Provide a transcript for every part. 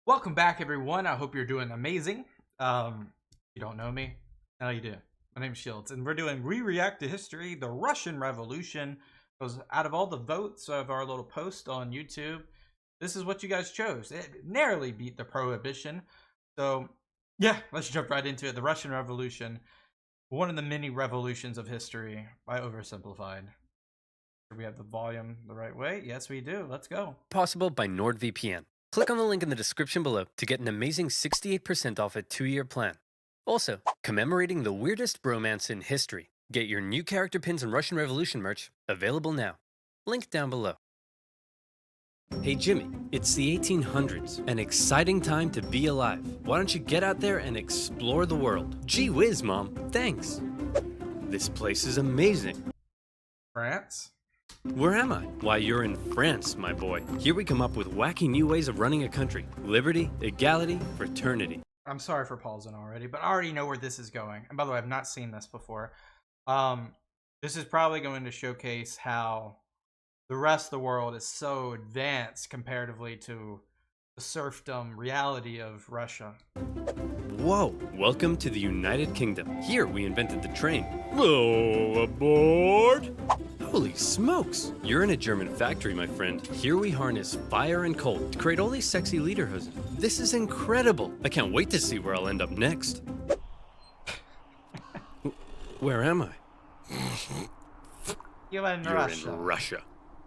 Welcome back, everyone. I hope you're doing amazing. You don't know me? How you do? My name's Shields, and we're doing We React to History, the Russian Revolution. Because out of all the votes of our little post on YouTube, this is what you guys chose. It narrowly beat the Prohibition. So, yeah, let's jump right into it. The Russian Revolution, one of the many revolutions of history by Oversimplified. Do we have the volume the right way? Yes, we do. Let's go. Possible by NordVPN. Click on the link in the description below to get an amazing 68% off a 2-year plan. Also, commemorating the weirdest bromance in history. Get your new character pins and Russian Revolution merch available now. Link down below. Hey Jimmy, it's the 1800s, an exciting time to be alive. Why don't you get out there and explore the world? Gee whiz, Mom, thanks. This place is amazing. France? Where am I? Why, you're in France, my boy. Here we come up with wacky new ways of running a country. Liberty, equality, fraternity. I'm sorry for pausing already, but I already know where this is going. And by the way, I've not seen this before. This is probably going to showcase how the rest of the world is so advanced comparatively to the serfdom reality of Russia. Whoa, welcome to the United Kingdom. Here we invented the train. Whoa, aboard! Holy smokes! You're in a German factory, my friend. Here we harness fire and coal to create all these sexy lederhosen. This is incredible. I can't wait to see where I'll end up next. Where am I? You're in Russia.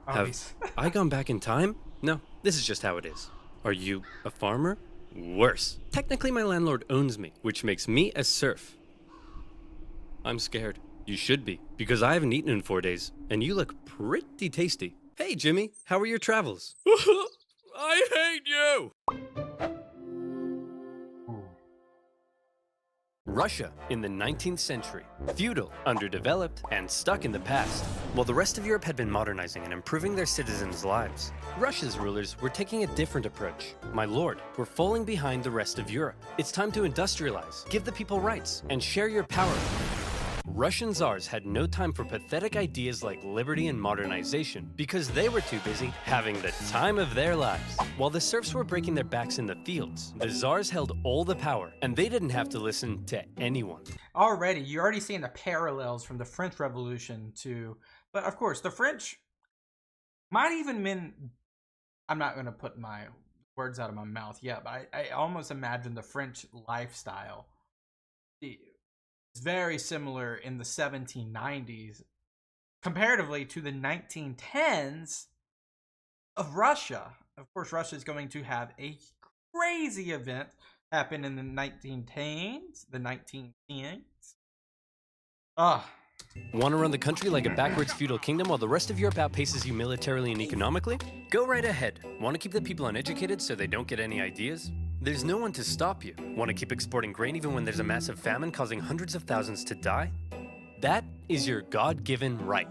Have I gone back in time? No, this is just how it is. Are you a farmer? Worse. Technically, my landlord owns me, which makes me a serf. I'm scared. You should be, because I haven't eaten in 4 days, and you look pretty tasty. Hey, Jimmy, how are your travels? I hate you! Russia in the 19th century. Feudal, underdeveloped, and stuck in the past. While the rest of Europe had been modernizing and improving their citizens' lives, Russia's rulers were taking a different approach. My lord, we're falling behind the rest of Europe. It's time to industrialize, give the people rights, and share your power. Russian czars had no time for pathetic ideas like liberty and modernization because they were too busy having the time of their lives. While the serfs were breaking their backs in the fields, the czars held all the power, and they didn't have to listen to anyone. You're already seeing the parallels from the French Revolution to, but of course, the French might even mean, I'm not going to put my words out of my mouth yet, but I almost imagine the French lifestyle. It's very similar in the 1790s comparatively to the 1910s of Russia. Of course, Russia is going to have a crazy event happen in the 1910s. Want to run the country like a backwards feudal kingdom while the rest of Europe outpaces you militarily and economically? Go right ahead. Want to keep the people uneducated so they don't get any ideas? There's no one to stop you. Want to keep exporting grain even when there's a massive famine causing hundreds of thousands to die? That is your God-given right.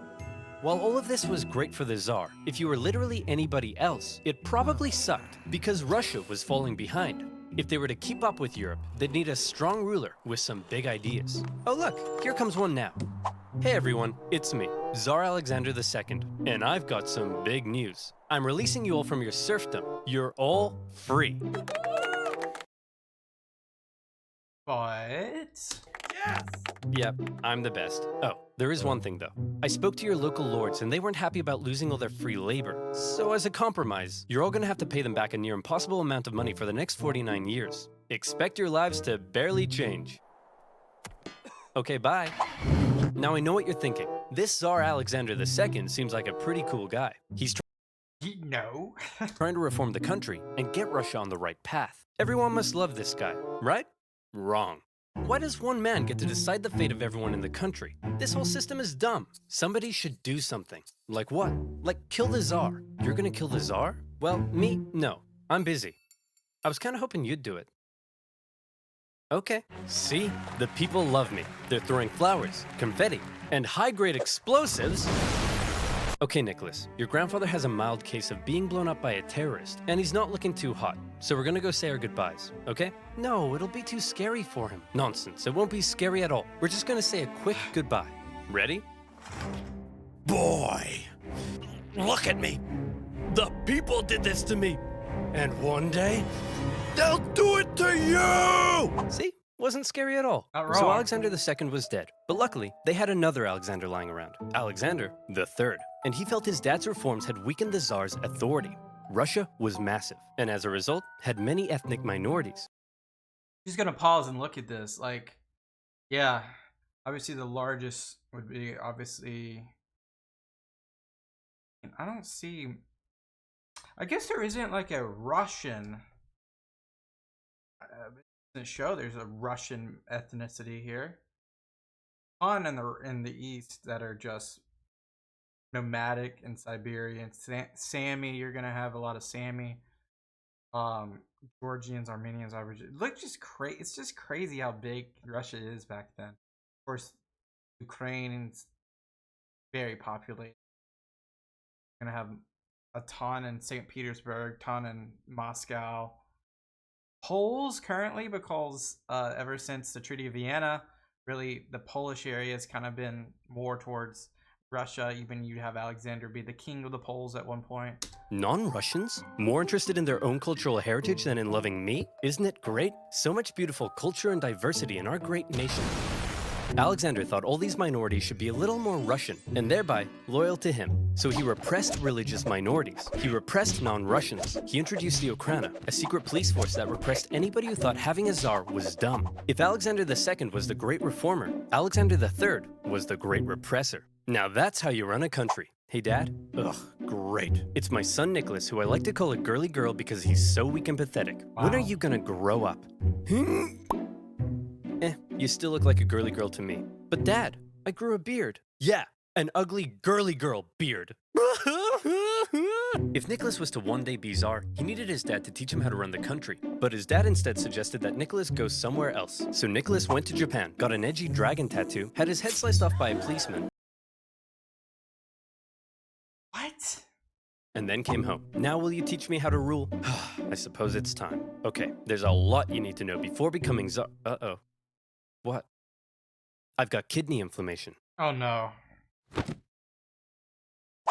While all of this was great for the Tsar, if you were literally anybody else, it probably sucked because Russia was falling behind. If they were to keep up with Europe, they'd need a strong ruler with some big ideas. Oh look, here comes one now. Hey everyone, it's me, Tsar Alexander II, and I've got some big news. I'm releasing you all from your serfdom. You're all free. But Yes! Yep, I'm the best. Oh, there is one thing though. I spoke to your local lords and they weren't happy about losing all their free labor. So as a compromise, you're all gonna have to pay them back a near impossible amount of money for the next 49 years. Expect your lives to barely change. Okay, bye. Now I know what you're thinking. This Tsar Alexander II seems like a pretty cool guy. He's trying to reform the country and get Russia on the right path. Everyone must love this guy, right? Wrong. Why does one man get to decide the fate of everyone in the country? This whole system is dumb. Somebody should do something. Like what? Like kill the Tsar. You're gonna kill the Tsar? Well, me? No. I'm busy. I was kinda hoping you'd do it. Okay. See? The people love me. They're throwing flowers, confetti, and high-grade explosives. Okay, Nicholas, your grandfather has a mild case of being blown up by a terrorist, and he's not looking too hot. So we're gonna go say our goodbyes, okay? No, it'll be too scary for him. Nonsense, it won't be scary at all. We're just gonna say a quick goodbye. Ready? Boy, look at me. The people did this to me. And one day, they'll do it to you! See? Wasn't scary at all. Not So wrong. Alexander II was dead. But luckily, they had another Alexander lying around, Alexander III. And he felt his dad's reforms had weakened the Tsar's authority. Russia was massive, and as a result, had many ethnic minorities. Just gonna pause and look at this. Like, yeah, obviously the largest would be obviously. I don't see. I guess there isn't like a Russian. Doesn't show there's a Russian ethnicity here. On in the east that are just nomadic in Siberia. Sami, you're gonna have a lot of Sami. Georgians, Armenians, look, just crazy. It's just crazy how big Russia is back then. Of course, Ukraine's very populated. Gonna have a ton in St. Petersburg, ton in Moscow. Poles currently, because ever since the Treaty of Vienna, really the Polish area has kind of been more towards Russia. Even you'd have Alexander be the king of the Poles at one point. Non-Russians? More interested in their own cultural heritage than in loving me? Isn't it great? So much beautiful culture and diversity in our great nation. Alexander thought all these minorities should be a little more Russian, and thereby loyal to him. So he repressed religious minorities. He repressed non-Russians. He introduced the Okhrana, a secret police force that repressed anybody who thought having a czar was dumb. If Alexander II was the great reformer, Alexander III was the great repressor. Now that's how you run a country. Hey, Dad? Ugh, great. It's my son Nicholas, who I like to call a girly girl because he's so weak and pathetic. Wow. When are you gonna grow up? You still look like a girly girl to me. But Dad, I grew a beard. Yeah, an ugly girly girl beard. If Nicholas was to one day be czar, he needed his dad to teach him how to run the country. But his dad instead suggested that Nicholas go somewhere else. So Nicholas went to Japan, got an edgy dragon tattoo, had his head sliced off by a policeman, What? and then came home. Now will you teach me how to rule? I suppose it's time. Okay, there's a lot you need to know before becoming czar. Uh-oh. What? I've got kidney inflammation. Oh no.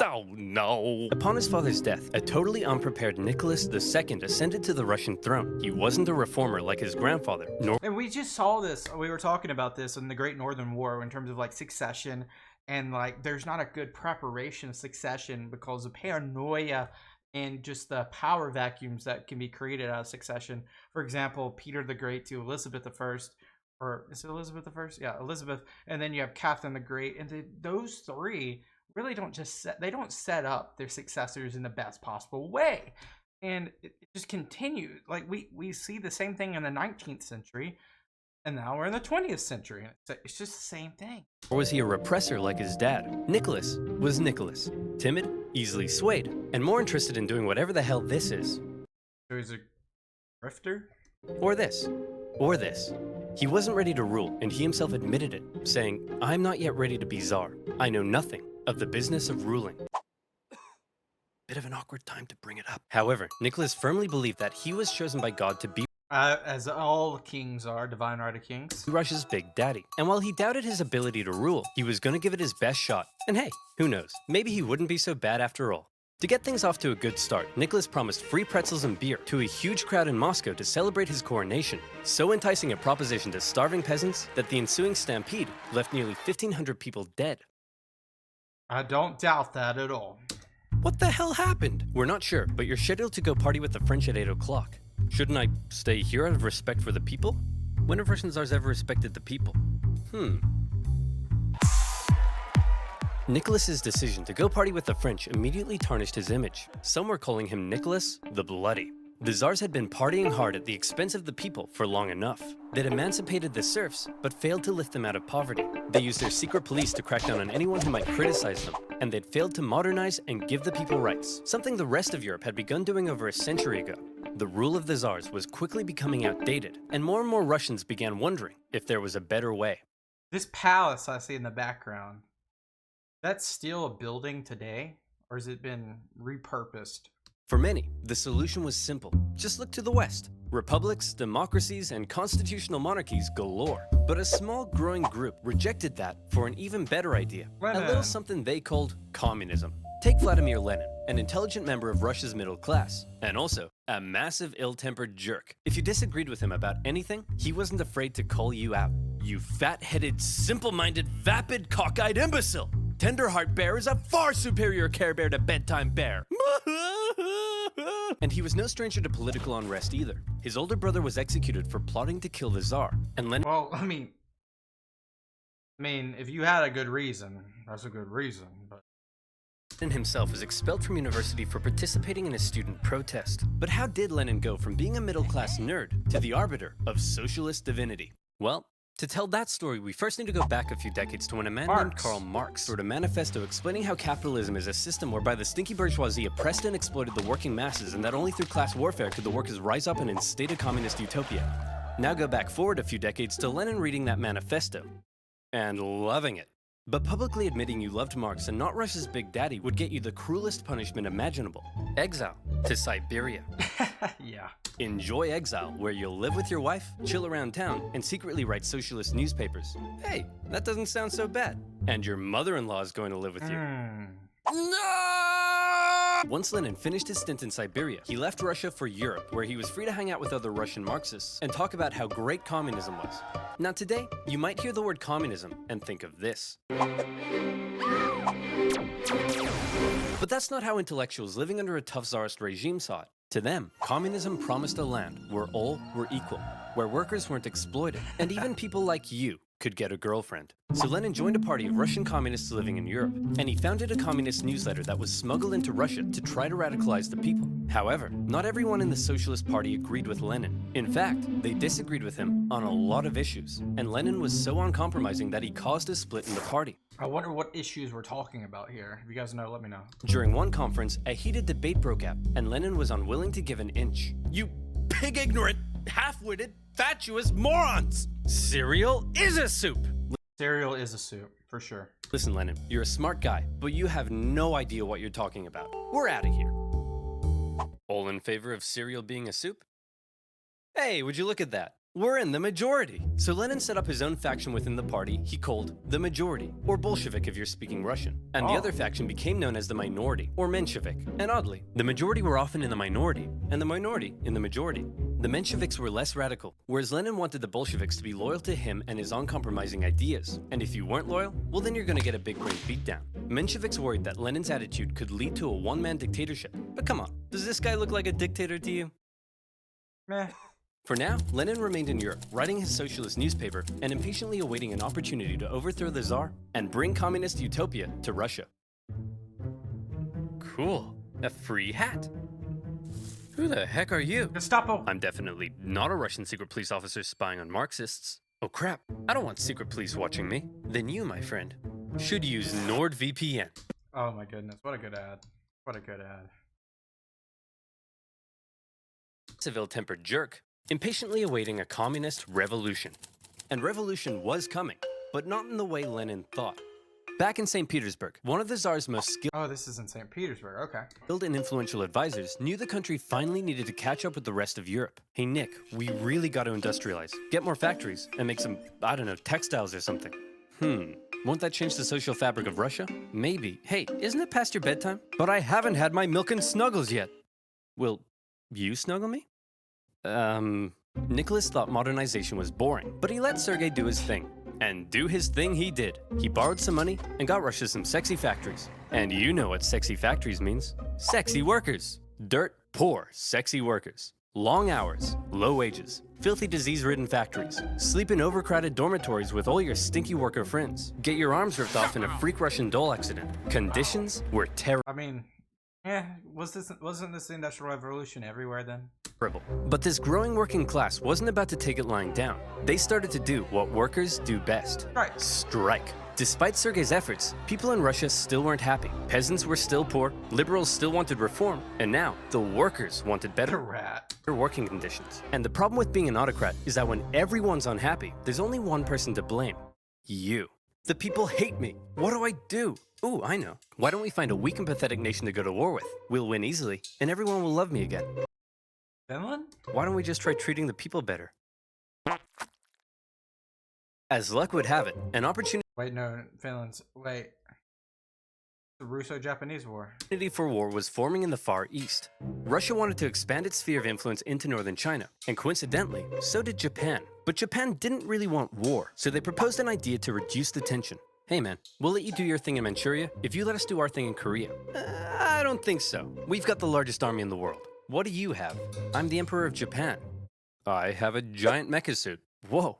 Oh no! Upon his father's death, a totally unprepared Nicholas II ascended to the Russian throne. He wasn't a reformer like his grandfather, nor And we just saw this. We were talking about this in the Great Northern War in terms of like succession, and like there's not a good preparation of succession because of paranoia and just the power vacuums that can be created out of succession. For example, Peter the Great to Elizabeth I, or is it Elizabeth I? Yeah, Elizabeth, and then you have Catherine the Great, and those three really don't set up their successors in the best possible way, and it just continues. Like we see the same thing in the 19th century, and now we're in the 20th century, and it's just the same thing. or was he a repressor like his dad? Nicholas was Nicholas, timid, easily swayed, and more interested in doing whatever the hell this is. So he's a grifter. Or this. Or this. He wasn't ready to rule, and he himself admitted it, saying, "I'm not yet ready to be czar. I know nothing of the business of ruling." Bit of an awkward time to bring it up. However, Nicholas firmly believed that he was chosen by God to be As all kings are, divine right of kings. Russia's big daddy. And while he doubted his ability to rule, he was going to give it his best shot. And hey, who knows? Maybe he wouldn't be so bad after all. To get things off to a good start, Nicholas promised free pretzels and beer to a huge crowd in Moscow to celebrate his coronation, so enticing a proposition to starving peasants that the ensuing stampede left nearly 1,500 people dead. I don't doubt that at all. What the hell happened? We're not sure, but you're scheduled to go party with the French at 8 o'clock. Shouldn't I stay here out of respect for the people? When have Russian czars ever respected the people? Nicholas's decision to go party with the French immediately tarnished his image. Some were calling him Nicholas the Bloody. The czars had been partying hard at the expense of the people for long enough. They'd emancipated the serfs, but failed to lift them out of poverty. They used their secret police to crack down on anyone who might criticize them, and they'd failed to modernize and give the people rights, something the rest of Europe had begun doing over a century ago. The rule of the czars was quickly becoming outdated, and more Russians began wondering if there was a better way. This palace I see in the background, that's still a building today, or has it been repurposed? For many, the solution was simple. Just look to the West. Republics, democracies, and constitutional monarchies galore. But a small growing group rejected that for an even better idea. Lenin. A little something they called communism. Take Vladimir Lenin, an intelligent member of Russia's middle class, and also a massive ill-tempered jerk. If you disagreed with him about anything, he wasn't afraid to call you out. You fat-headed, simple-minded, vapid, cockeyed imbecile! Tenderheart Bear is a far superior Care Bear to Bedtime Bear. And he was no stranger to political unrest either. His older brother was executed for plotting to kill the Tsar, and Lenin— Well, I mean, if you had a good reason, that's a good reason, but... Lenin himself was expelled from university for participating in a student protest. But how did Lenin go from being a middle-class nerd to the arbiter of socialist divinity? Well, to tell that story, we first need to go back a few decades to when a man named Karl Marx wrote a manifesto explaining how capitalism is a system whereby the stinky bourgeoisie oppressed and exploited the working masses, and that only through class warfare could the workers rise up and instate a communist utopia. Now go back forward a few decades to Lenin reading that manifesto and loving it. But publicly admitting you loved Marx and not Russia's Big Daddy would get you the cruelest punishment imaginable: exile to Siberia. Yeah. Enjoy exile, where you'll live with your wife, chill around town, and secretly write socialist newspapers. Hey, that doesn't sound so bad. And your mother-in-law is going to live with you. No! Once Lenin finished his stint in Siberia, he left Russia for Europe, where he was free to hang out with other Russian Marxists and talk about how great communism was. Now today, you might hear the word communism and think of this. But that's not how intellectuals living under a tough czarist regime saw it. To them, communism promised a land where all were equal, where workers weren't exploited, and even people like you could get a girlfriend. So Lenin joined a party of Russian communists living in Europe, and he founded a communist newsletter that was smuggled into Russia to try to radicalize the people. However, not everyone in the Socialist Party agreed with Lenin. In fact, they disagreed with him on a lot of issues, and Lenin was so uncompromising that he caused a split in the party. I wonder what issues we're talking about here. If you guys know, let me know. During one conference, a heated debate broke out, and Lenin was unwilling to give an inch. You pig-ignorant, half-witted, fatuous morons! Cereal is a soup! Cereal is a soup, for sure. Listen, Lenin, you're a smart guy, but you have no idea what you're talking about. We're out of here. All in favor of cereal being a soup? Hey, would you look at that? We're in the majority. So Lenin set up his own faction within the party he called the Majority, or Bolshevik if you're speaking Russian. And the other faction became known as the Minority, or Menshevik. And oddly, the majority were often in the minority, and the minority in the majority. The Mensheviks were less radical, whereas Lenin wanted the Bolsheviks to be loyal to him and his uncompromising ideas. And if you weren't loyal, well then you're gonna get a big brain beatdown. Mensheviks worried that Lenin's attitude could lead to a one-man dictatorship. But come on, does this guy look like a dictator to you? Meh. For now, Lenin remained in Europe, writing his socialist newspaper and impatiently awaiting an opportunity to overthrow the Tsar and bring communist utopia to Russia. Cool. A free hat. Who the heck are you? Gestapo. I'm definitely not a Russian secret police officer spying on Marxists. Oh crap, I don't want secret police watching me. Then you, my friend, should use NordVPN. Oh my goodness, what a good ad. What a good ad. It's a ill-tempered jerk, impatiently awaiting a communist revolution. And revolution was coming, but not in the way Lenin thought. Back in St. Petersburg, one of the Tsar's most skilled— Oh, this is in St. Petersburg, okay. and influential advisors knew the country finally needed to catch up with the rest of Europe. Hey Nick, we really got to industrialize, get more factories, and make some, I don't know, textiles or something. Won't that change the social fabric of Russia? Maybe. Hey, isn't it past your bedtime? But I haven't had my milk and snuggles yet. Will you snuggle me? Nicholas thought modernization was boring, but he let Sergei do his thing. And do his thing he did. He borrowed some money and got Russia some sexy factories. And you know what sexy factories means. Sexy workers. Dirt poor, sexy workers. Long hours, low wages, filthy disease-ridden factories. Sleep in overcrowded dormitories with all your stinky worker friends. Get your arms ripped off in a freak Russian doll accident. Conditions were terrible. I mean, wasn't this the Industrial Revolution everywhere then? But this growing working class wasn't about to take it lying down. They started to do what workers do best. Right. Strike. Despite Sergei's efforts, people in Russia still weren't happy. Peasants were still poor, liberals still wanted reform, and now the workers wanted better working conditions. And the problem with being an autocrat is that when everyone's unhappy, there's only one person to blame. You. The people hate me. What do I do? Ooh, I know. Why don't we find a weak and pathetic nation to go to war with? We'll win easily, and everyone will love me again. Finland? Why don't we just try treating the people better? As luck would have it, an opportunity— Wait, no, Finland's, wait. The Russo-Japanese War. Opportunity for war was forming in the Far East. Russia wanted to expand its sphere of influence into northern China, and coincidentally, so did Japan. But Japan didn't really want war, so they proposed an idea to reduce the tension. Hey man, we'll let you do your thing in Manchuria if you let us do our thing in Korea. I don't think so. We've got the largest army in the world. What do you have? I'm the Emperor of Japan. I have a giant mecha suit. Whoa.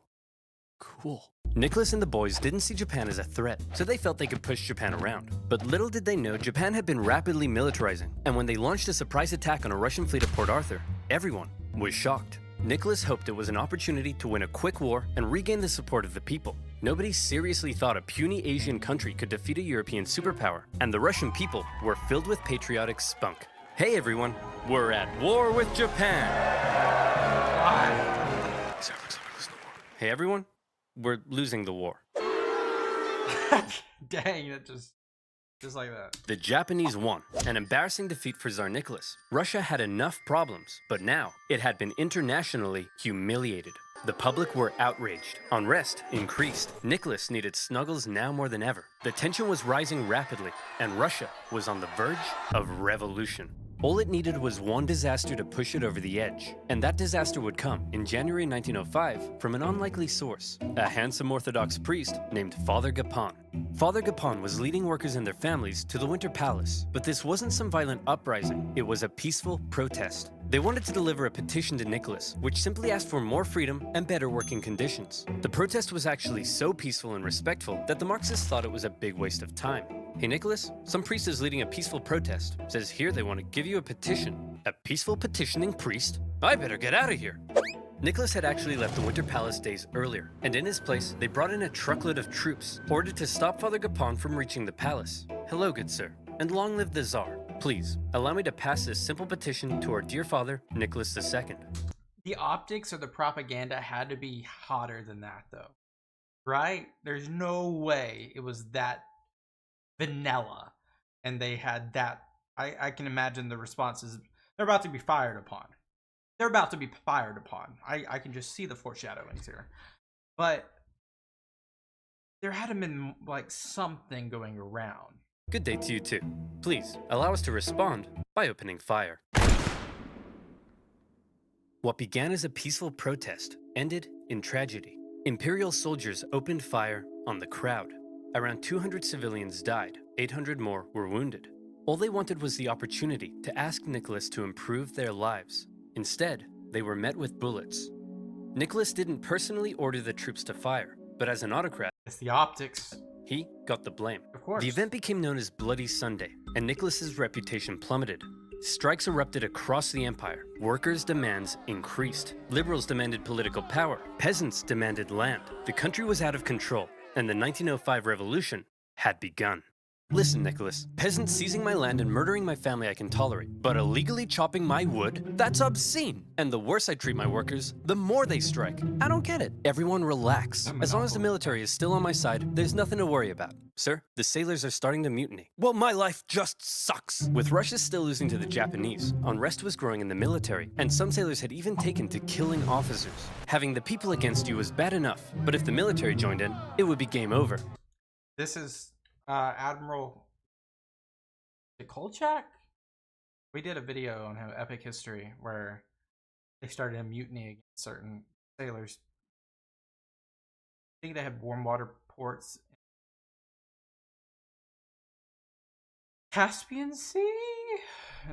Cool. Nicholas and the boys didn't see Japan as a threat, so they felt they could push Japan around. But little did they know Japan had been rapidly militarizing, and when they launched a surprise attack on a Russian fleet at Port Arthur, everyone was shocked. Nicholas hoped it was an opportunity to win a quick war and regain the support of the people. Nobody seriously thought a puny Asian country could defeat a European superpower, and the Russian people were filled with patriotic spunk. Hey everyone, we're at war with Japan! Hey everyone, we're losing the war. Dang, it just like that. The Japanese won, an embarrassing defeat for Tsar Nicholas. Russia had enough problems, but now it had been internationally humiliated. The public were outraged. Unrest increased. Nicholas needed snuggles now more than ever. The tension was rising rapidly, and Russia was on the verge of revolution. All it needed was one disaster to push it over the edge. And that disaster would come in January 1905 from an unlikely source, a handsome Orthodox priest named Father Gapon. Father Gapon was leading workers and their families to the Winter Palace, but this wasn't some violent uprising, it was a peaceful protest. They wanted to deliver a petition to Nicholas, which simply asked for more freedom and better working conditions. The protest was actually so peaceful and respectful that the Marxists thought it was a big waste of time. Hey Nicholas, some priest is leading a peaceful protest. Says here they want to give you a petition. A peaceful petitioning priest? I better get out of here. Nicholas had actually left the Winter Palace days earlier, and in his place, they brought in a truckload of troops, ordered to stop Father Gapon from reaching the palace. Hello, good sir, and long live the Tsar. Please, allow me to pass this simple petition to our dear father, Nicholas II. The optics or the propaganda had to be hotter than that, though. Right? There's no way it was that vanilla, and they had that. I can imagine the responses. They're about to be fired upon. They're about to be fired upon. I can just see the foreshadowings here. But there had to been like something going around. Good day to you too. Please, allow us to respond by opening fire. What began as a peaceful protest ended in tragedy. Imperial soldiers opened fire on the crowd. Around 200 civilians died, 800 more were wounded. All they wanted was the opportunity to ask Nicholas to improve their lives. Instead, they were met with bullets. Nicholas didn't personally order the troops to fire, but as an autocrat, It's the optics. he got the blame. Of course. The event became known as Bloody Sunday, and Nicholas's reputation plummeted. Strikes erupted across the empire. Workers' demands increased. Liberals demanded political power. Peasants demanded land. The country was out of control, and the 1905 revolution had begun. Listen, Nicholas, peasants seizing my land and murdering my family I can tolerate, but illegally chopping my wood? That's obscene! And the worse I treat my workers, the more they strike. I don't get it. Everyone relax. As long as the military is still on my side, there's nothing to worry about. Sir, the sailors are starting to mutiny. Well, my life just sucks! With Russia still losing to the Japanese, unrest was growing in the military, and some sailors had even taken to killing officers. Having the people against you was bad enough, but if the military joined in, it would be game over. This is Admiral Kolchak. We did a video on him, Epic History, where they started a mutiny against certain sailors. I think they had warm water ports. Caspian Sea?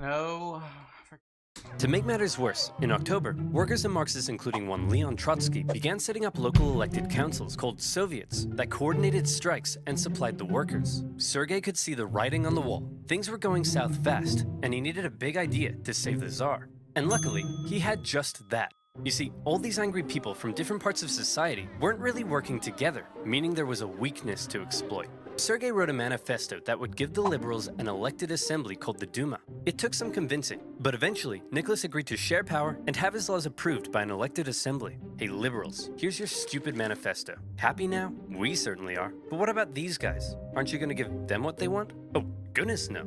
No. To make matters worse, in October, workers and Marxists, including one Leon Trotsky, began setting up local elected councils called Soviets that coordinated strikes and supplied the workers. Sergei could see the writing on the wall. Things were going south fast, and he needed a big idea to save the Tsar. And luckily, he had just that. You see, all these angry people from different parts of society weren't really working together, meaning there was a weakness to exploit. Sergei wrote a manifesto that would give the liberals an elected assembly called the Duma. It took some convincing, but eventually, Nicholas agreed to share power and have his laws approved by an elected assembly. Hey liberals, here's your stupid manifesto. Happy now? We certainly are. But what about these guys? Aren't you gonna give them what they want? Oh, goodness no.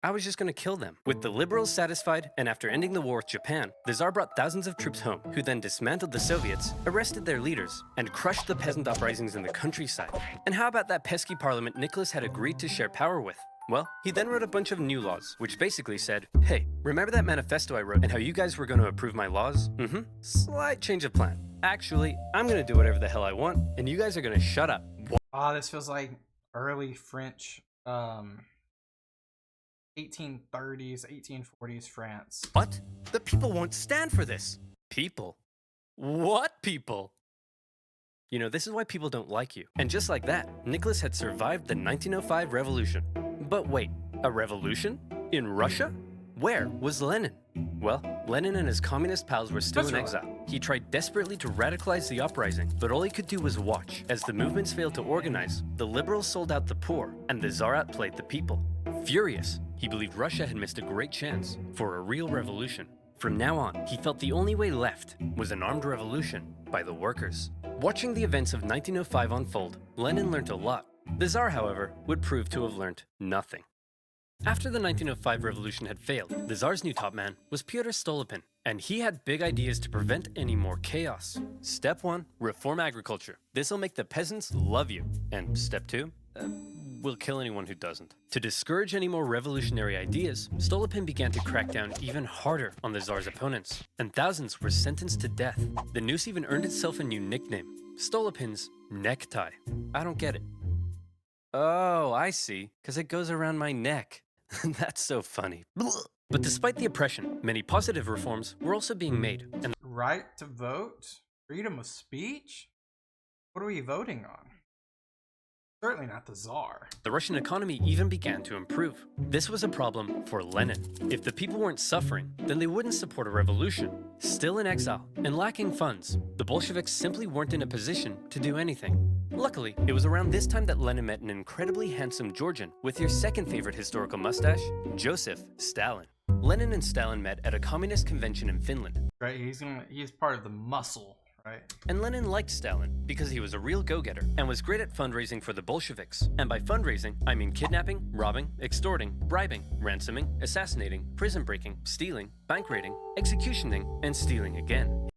I was just gonna kill them. With the liberals satisfied, and after ending the war with Japan, the Tsar brought thousands of troops home, who then dismantled the Soviets, arrested their leaders, and crushed the peasant uprisings in the countryside. And how about that pesky parliament Nicholas had agreed to share power with? Well, he then wrote a bunch of new laws, which basically said, hey, remember that manifesto I wrote and how you guys were going to approve my laws? Slight change of plan. Actually, I'm going to do whatever the hell I want, and you guys are going to shut up. Oh, this feels like early French, 1830s, 1840s France. What? The people won't stand for this. People? What people? You know, this is why people don't like you. And just like that, Nicholas had survived the 1905 revolution. But wait, a revolution? In Russia? Where was Lenin? Well, Lenin and his communist pals were still in exile. He tried desperately to radicalize the uprising, but all he could do was watch. As the movements failed to organize, the liberals sold out the poor, and the Tsar outplayed the people. Furious, he believed Russia had missed a great chance for a real revolution. From now on, he felt the only way left was an armed revolution by the workers. Watching the events of 1905 unfold, Lenin learned a lot. The Tsar, however, would prove to have learned nothing. After the 1905 revolution had failed, the Tsar's new top man was Pyotr Stolypin, and he had big ideas to prevent any more chaos. Step 1, reform agriculture. This'll make the peasants love you. And step 2, will kill anyone who doesn't. To discourage any more revolutionary ideas, Stolypin began to crack down even harder on the Tsar's opponents, and thousands were sentenced to death. The noose even earned itself a new nickname, Stolypin's necktie. I don't get it. Oh, I see, because it goes around my neck. That's so funny. But despite the oppression, many positive reforms were also being made. And right to vote? Freedom of speech? What are we voting on? Certainly not the Tsar. The Russian economy even began to improve. This was a problem for Lenin. If the people weren't suffering, then they wouldn't support a revolution. Still in exile and lacking funds, the Bolsheviks simply weren't in a position to do anything. Luckily, it was around this time that Lenin met an incredibly handsome Georgian with your second favorite historical mustache, Joseph Stalin. Lenin and Stalin met at a communist convention in Finland. Right, he's part of the muscle, right? And Lenin liked Stalin because he was a real go-getter and was great at fundraising for the Bolsheviks. And by fundraising, I mean kidnapping, robbing, extorting, bribing, ransoming, assassinating, prison breaking, stealing, bank raiding, executioning, and stealing again.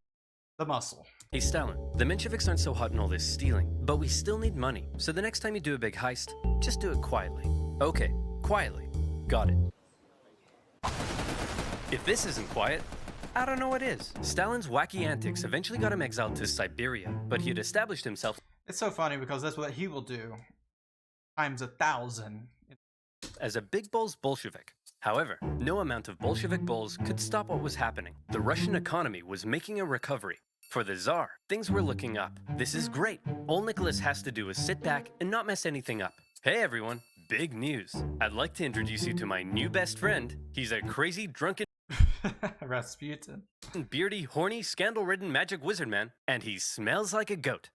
The muscle. Hey Stalin, the Mensheviks aren't so hot in all this stealing, but we still need money. So the next time you do a big heist, just do it quietly. Okay, quietly. Got it. If this isn't quiet, I don't know what is. Stalin's wacky antics eventually got him exiled to Siberia, but he had established himself It's so funny because that's what he will do times 1,000. as a big balls Bolshevik. However, no amount of Bolshevik balls could stop what was happening. The Russian economy was making a recovery. For the Tsar, things were looking up. This is great. All Nicholas has to do is sit back and not mess anything up. Hey everyone, big news. I'd like to introduce you to my new best friend. He's a crazy, drunken, Rasputin. beardy, horny, scandal-ridden magic wizard man, and he smells like a goat.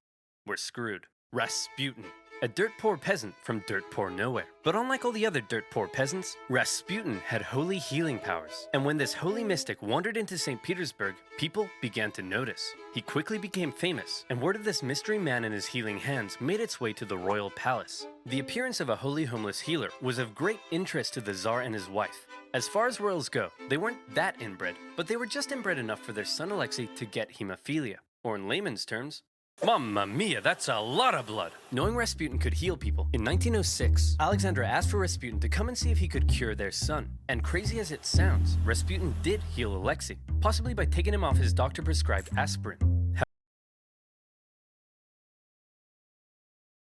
We're screwed. Rasputin, a dirt-poor peasant from dirt-poor nowhere. But unlike all the other dirt-poor peasants, Rasputin had holy healing powers. And when this holy mystic wandered into St. Petersburg, people began to notice. He quickly became famous, and word of this mystery man and his healing hands made its way to the royal palace. The appearance of a holy homeless healer was of great interest to the Tsar and his wife. As far as royals go, they weren't that inbred, but they were just inbred enough for their son Alexei to get hemophilia. Or in layman's terms, Mamma mia, that's a lot of blood. Knowing Rasputin could heal people, in 1906, Alexandra asked for Rasputin to come and see if he could cure their son. And crazy as it sounds, Rasputin did heal Alexei, possibly by taking him off his doctor-prescribed aspirin.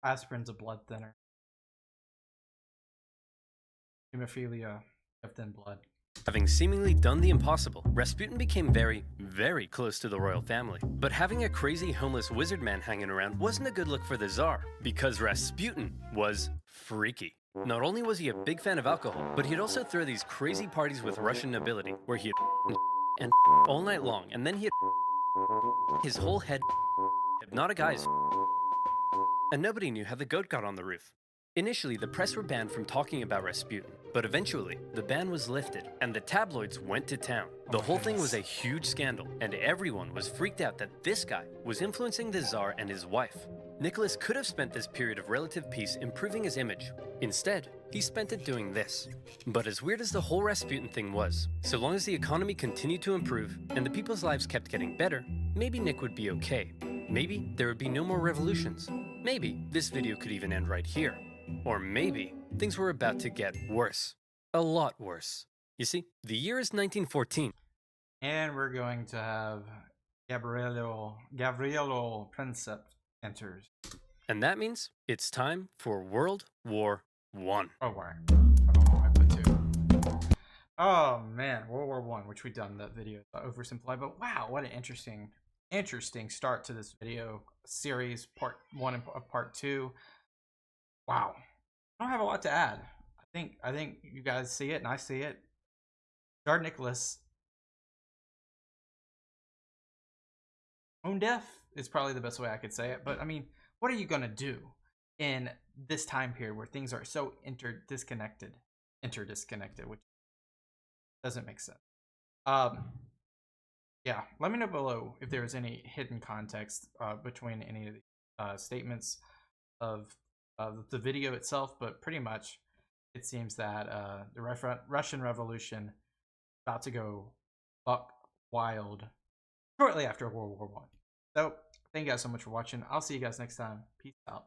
Aspirin's a blood thinner. Hemophilia, left in blood. Having seemingly done the impossible, Rasputin became very, very close to the royal family. But having a crazy homeless wizard man hanging around wasn't a good look for the Tsar, because Rasputin was freaky. Not only was he a big fan of alcohol, but he'd also throw these crazy parties with Russian nobility, where he'd and all night long, and then he'd his whole head hypnotic eyes, and nobody knew how the goat got on the roof. Initially, the press were banned from talking about Rasputin, but eventually, the ban was lifted, and the tabloids went to town. The whole thing was a huge scandal, and everyone was freaked out that this guy was influencing the Tsar and his wife. Nicholas could have spent this period of relative peace improving his image. Instead, he spent it doing this. But as weird as the whole Rasputin thing was, so long as the economy continued to improve and the people's lives kept getting better, maybe Nick would be okay. Maybe there would be no more revolutions. Maybe this video could even end right here. Or maybe things were about to get worse. A lot worse. You see, the year is 1914. And we're going to have Gabriello Princip enters. And that means it's time for World War One. Oh, right. Oh, I put 2. Oh man, World War One, which we done that video oversimplified. But wow, what an interesting start to this video series, part 1 of part 2. Wow, I don't have a lot to add. I think you guys see it, and I see it. Tsar Nicholas tone deaf is probably the best way I could say it. But I mean, what are you gonna do in this time period where things are so interdisconnected, which doesn't make sense. Yeah, let me know below if there's any hidden context between any of the statements of the video itself, but pretty much it seems that the Russian Revolution is about to go buck wild shortly after World War One. So, thank you guys so much for watching. I'll see you guys next time. Peace out.